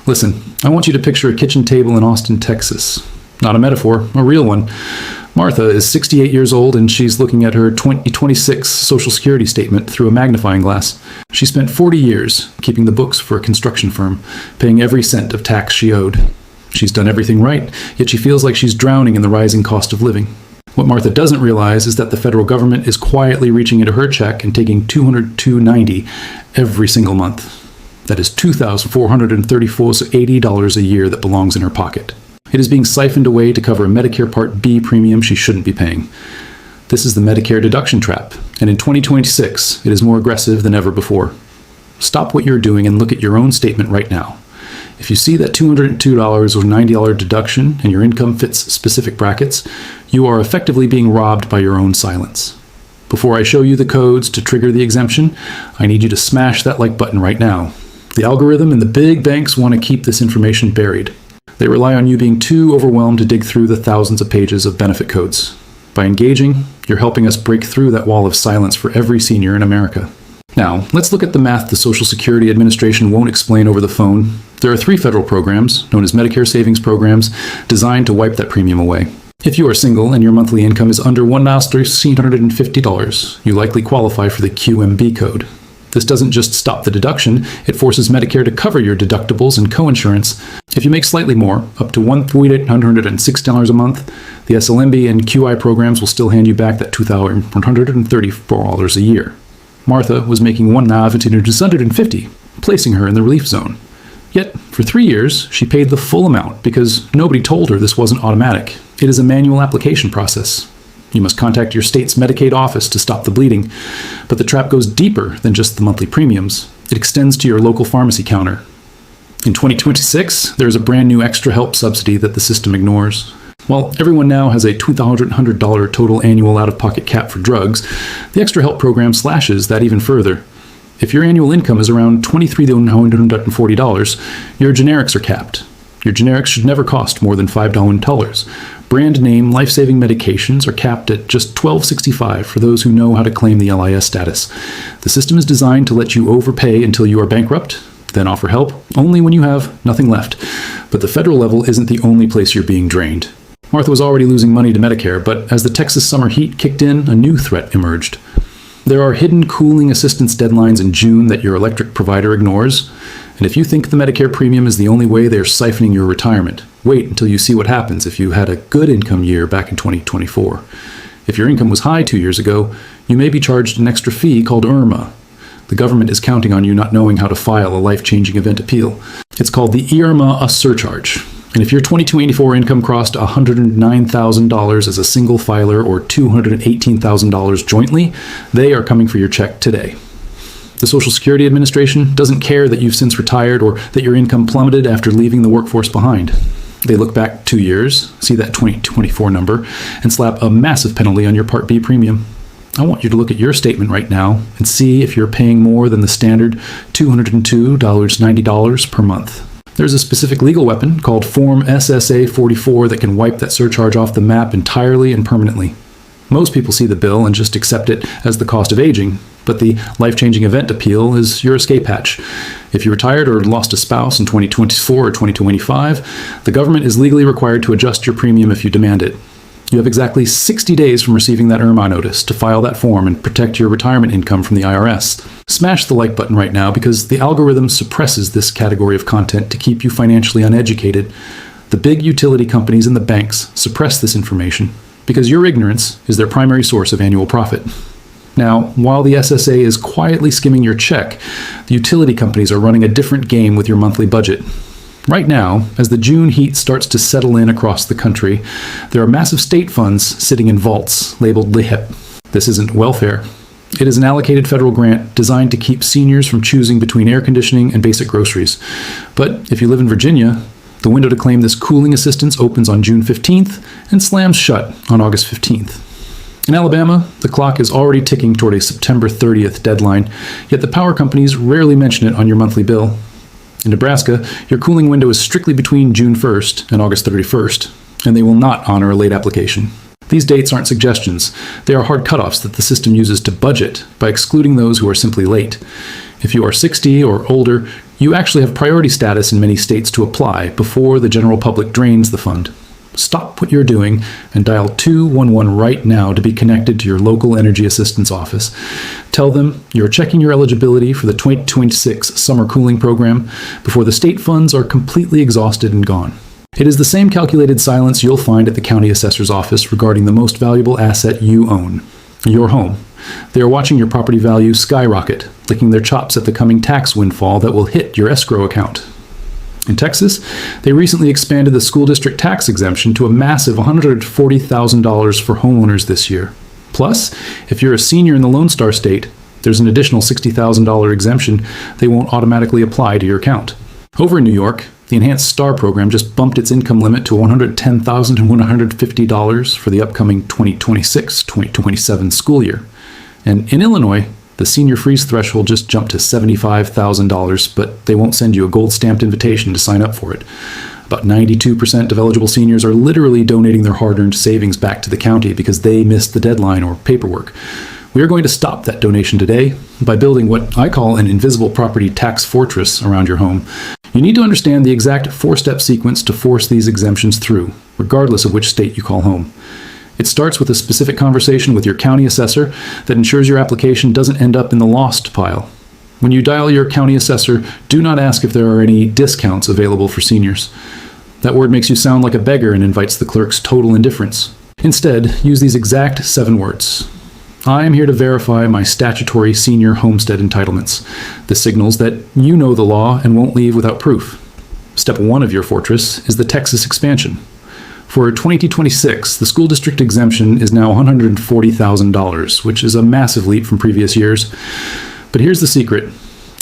Listen, I want you to picture a kitchen table in Austin, Texas. Not a metaphor, a real one. Martha is 68 years old and she's looking at her 2026 Social Security statement through a magnifying glass. She spent 40 years keeping the books for a construction firm, paying every cent of tax she owed. She's done everything right, yet she feels like she's drowning in the rising cost of living. What Martha doesn't realize is that the federal government is quietly reaching into her check and taking $202.90 every single month. That is $2,434.80 a year that belongs in her pocket. It is being siphoned away to cover a Medicare Part B premium she shouldn't be paying. This is the Medicare deduction trap, and in 2026, it is more aggressive than ever before. Stop what you're doing and look at your own statement right now. If you see that $202 or $90 deduction and your income fits specific brackets, you are effectively being robbed by your own silence. Before I show you the codes to trigger the exemption, I need you to smash that like button right now. The algorithm and the big banks want to keep this information buried. They rely on you being too overwhelmed to dig through the thousands of pages of benefit codes. By engaging, you're helping us break through that wall of silence for every senior in America. Now, let's look at the math the Social Security Administration won't explain over the phone. There are 3 federal programs, known as Medicare Savings Programs, designed to wipe that premium away. If you are single and your monthly income is under $1,650, you likely qualify for the QMB code. This doesn't just stop the deduction, it forces Medicare to cover your deductibles and coinsurance. If you make slightly more, up to $1,806 a month, the SLMB and QI programs will still hand you back that $2,134 a year. Martha was making $1,950, placing her in the relief zone. Yet, for 3 years, she paid the full amount because nobody told her this wasn't automatic. It is a manual application process. You must contact your state's Medicaid office to stop the bleeding. But the trap goes deeper than just the monthly premiums. It extends to your local pharmacy counter. In 2026, there is a brand new extra help subsidy that the system ignores. While everyone now has a $2,100 total annual out-of-pocket cap for drugs, the extra help program slashes that even further. If your annual income is around $23,940, your generics are capped. Your generics should never cost more than $5. Brand name life-saving medications are capped at just $12.65 for those who know how to claim the LIS status. The system is designed to let you overpay until you are bankrupt, then offer help only when you have nothing left. But the federal level isn't the only place you're being drained. Martha was already losing money to Medicare, but as the Texas summer heat kicked in, a new threat emerged. There are hidden cooling assistance deadlines in June that your electric provider ignores. And if you think the Medicare premium is the only way they are siphoning your retirement, wait until you see what happens if you had a good income year back in 2024. If your income was high 2 years ago, you may be charged an extra fee called IRMA. The government is counting on you not knowing how to file a life-changing event appeal. It's called the IRMA surcharge. And if your 2024 income crossed $109,000 as a single filer or $218,000 jointly, they are coming for your check today. The Social Security Administration doesn't care that you've since retired or that your income plummeted after leaving the workforce behind. They look back 2 years, see that 2024 number, and slap a massive penalty on your Part B premium. I want you to look at your statement right now and see if you're paying more than the standard $202.90 per month. There's a specific legal weapon called Form SSA 44 that can wipe that surcharge off the map entirely and permanently. Most people see the bill and just accept it as the cost of aging, but the life-changing event appeal is your escape hatch. If you retired or lost a spouse in 2024 or 2025, the government is legally required to adjust your premium if you demand it. You have exactly 60 days from receiving that IRMA notice to file that form and protect your retirement income from the IRS. Smash the like button right now because the algorithm suppresses this category of content to keep you financially uneducated. The big utility companies and the banks suppress this information because your ignorance is their primary source of annual profit. Now, while the SSA is quietly skimming your check, the utility companies are running a different game with your monthly budget. Right now, as the June heat starts to settle in across the country, there are massive state funds sitting in vaults labeled LIHIP. This isn't welfare. It is an allocated federal grant designed to keep seniors from choosing between air conditioning and basic groceries. But if you live in Virginia, the window to claim this cooling assistance opens on June 15th and slams shut on August 15th. In Alabama, the clock is already ticking toward a September 30th deadline, yet the power companies rarely mention it on your monthly bill. In Nebraska, your cooling window is strictly between June 1st and August 31st, and they will not honor a late application. These dates aren't suggestions. They are hard cutoffs that the system uses to budget by excluding those who are simply late. If you are 60 or older, you actually have priority status in many states to apply before the general public drains the fund. Stop what you're doing and dial 211 right now to be connected to your local energy assistance office. Tell them you're checking your eligibility for the 2026 summer cooling program before the state funds are completely exhausted and gone. It is the same calculated silence you'll find at the county assessor's office regarding the most valuable asset you own, your home. They are watching your property value skyrocket, licking their chops at the coming tax windfall that will hit your escrow account. In Texas, they recently expanded the school district tax exemption to a massive $140,000 for homeowners this year. Plus, if you're a senior in the Lone Star State, there's an additional $60,000 exemption they won't automatically apply to your account. Over in New York, the Enhanced STAR program just bumped its income limit to $110,150 for the upcoming 2026-2027 school year. And in Illinois, the senior freeze threshold just jumped to $75,000, but they won't send you a gold-stamped invitation to sign up for it. About 92% of eligible seniors are literally donating their hard-earned savings back to the county because they missed the deadline or paperwork. We are going to stop that donation today by building what I call an invisible property tax fortress around your home. You need to understand the exact four-step sequence to force these exemptions through, regardless of which state you call home. It starts with a specific conversation with your county assessor that ensures your application doesn't end up in the lost pile. When you dial your county assessor, do not ask if there are any discounts available for seniors. That word makes you sound like a beggar and invites the clerk's total indifference. Instead, use these exact 7 words. I am here to verify my statutory senior homestead entitlements. This signals that you know the law and won't leave without proof. Step 1 of your fortress is the Texas expansion. For 2026, the school district exemption is now $140,000, which is a massive leap from previous years. But here's the secret.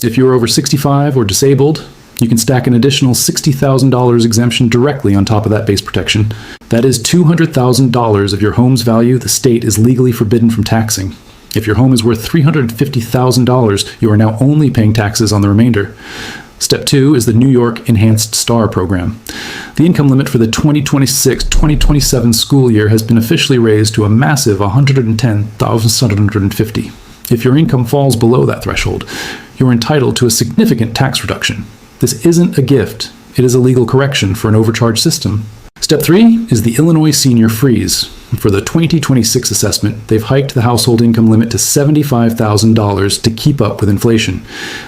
If you're over 65 or disabled, you can stack an additional $60,000 exemption directly on top of that base protection. That is $200,000 of your home's value the state is legally forbidden from taxing. If your home is worth $350,000, you are now only paying taxes on the remainder. Step 2 is the New York Enhanced STAR program. The income limit for the 2026-2027 school year has been officially raised to a massive $110,750. If your income falls below that threshold, you're entitled to a significant tax reduction. This isn't a gift. It is a legal correction for an overcharged system. Step 3 is the Illinois Senior Freeze. For the 2026 assessment, they've hiked the household income limit to $75,000 to keep up with inflation.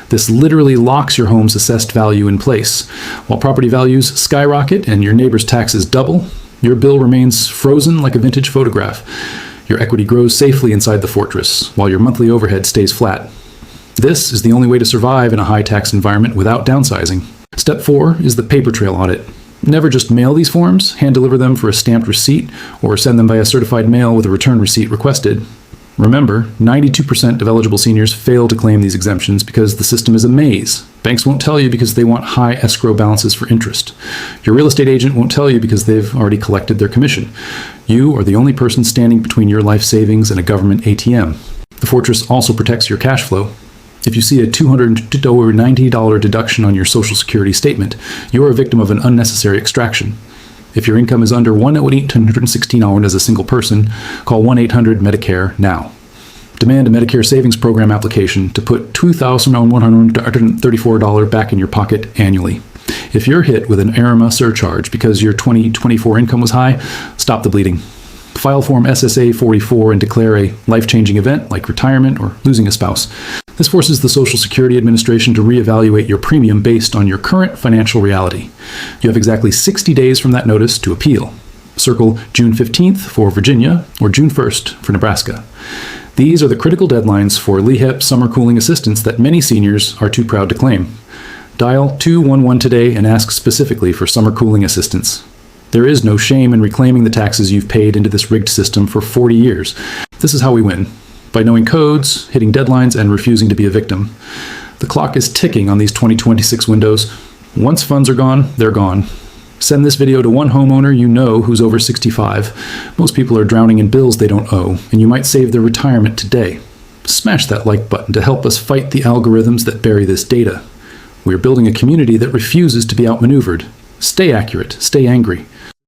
This literally locks your home's assessed value in place. While property values skyrocket and your neighbor's taxes double, your bill remains frozen like a vintage photograph. Your equity grows safely inside the fortress, while your monthly overhead stays flat. This is the only way to survive in a high-tax environment without downsizing. Step 4 is the paper trail audit. Never just mail these forms, hand-deliver them for a stamped receipt, or send them via certified mail with a return receipt requested. Remember, 92% of eligible seniors fail to claim these exemptions because the system is a maze. Banks won't tell you because they want high escrow balances for interest. Your real estate agent won't tell you because they've already collected their commission. You are the only person standing between your life savings and a government ATM. The fortress also protects your cash flow. If you see a $290 deduction on your Social Security statement, you are a victim of an unnecessary extraction. If your income is under $1,816 as a single person, call 1-800-MEDICARE now. Demand a Medicare Savings Program application to put $2,134 back in your pocket annually. If you're hit with an ARMA surcharge because your 2024 income was high, stop the bleeding. File Form SSA 44 and declare a life-changing event like retirement or losing a spouse. This forces the Social Security Administration to reevaluate your premium based on your current financial reality. You have exactly 60 days from that notice to appeal. Circle June 15th for Virginia or June 1st for Nebraska. These are the critical deadlines for LEHEP summer cooling assistance that many seniors are too proud to claim. Dial 211 today and ask specifically for summer cooling assistance. There is no shame in reclaiming the taxes you've paid into this rigged system for 40 years. This is how we win. By knowing codes, hitting deadlines, and refusing to be a victim. The clock is ticking on these 2026 windows. Once funds are gone, they're gone. Send this video to one homeowner you know who's over 65. Most people are drowning in bills they don't owe, and you might save their retirement today. Smash that like button to help us fight the algorithms that bury this data. We're building a community that refuses to be outmaneuvered. Stay accurate, stay angry.